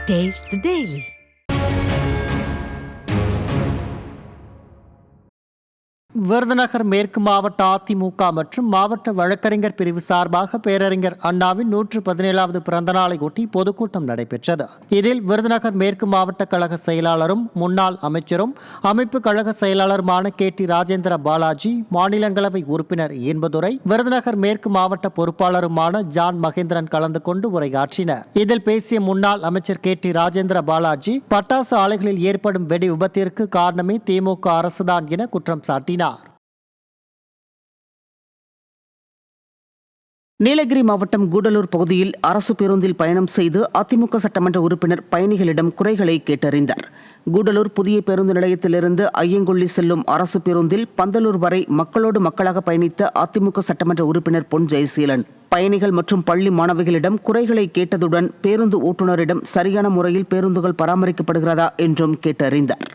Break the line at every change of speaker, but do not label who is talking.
Taste the Daily.
Virudhunagar மேற்கு மாவட்ட அதிமுக மற்றும் மாவட்ட வழக்கறிஞர் பிரிவு சார்பாக பேரறிஞர் அண்ணாவின் 117வது பிறந்த நாளையொட்டி பொதுக்கூட்டம் நடைபெற்றது. இதில் விருதுநகர் மேற்கு மாவட்ட கழக செயலாளரும் முன்னாள் அமைச்சரும் அமைப்பு கழக செயலாளருமான KT ராஜேந்திர பாலாஜி, மாநிலங்களவை உறுப்பினர் இன்பதுரை, விருதுநகர் மேற்கு மாவட்ட பொறுப்பாளருமான ஜான் மகேந்திரன் கலந்து கொண்டு உரையாற்றினர். இதில் பேசிய முன்னாள் அமைச்சர் KT ராஜேந்திர பாலாஜி, பட்டாசு ஆலைகளில் ஏற்படும் வெடி விபத்திற்கு காரணமே திமுக அரசுதான் என குற்றம் சாட்டினார்.
நீலகிரி மாவட்டம் கூடலூர் பகுதியில் அரசு பேருந்தில் பயணம் செய்து அதிமுக சட்டமன்ற உறுப்பினர் பயணிகளிடம் குறைகளை கேட்டறிந்தார். கூடலூர் புதிய பேருந்து நிலையத்திலிருந்து ஐயங்கொள்ளி செல்லும் அரசு பேருந்தில் பந்தலூர் வரை மக்களோடு மக்களாக பயணித்த அதிமுக சட்டமன்ற உறுப்பினர் பொன் ஜெயசீலன் பயணிகள் மற்றும் பள்ளி மாணவிகளிடம் குறைகளை கேட்டதுடன் பேருந்து ஓட்டுநரிடம் சரியான முறையில் பேருந்துகள் பராமரிக்கப்படுகிறதா என்றும் கேட்டறிந்தார்.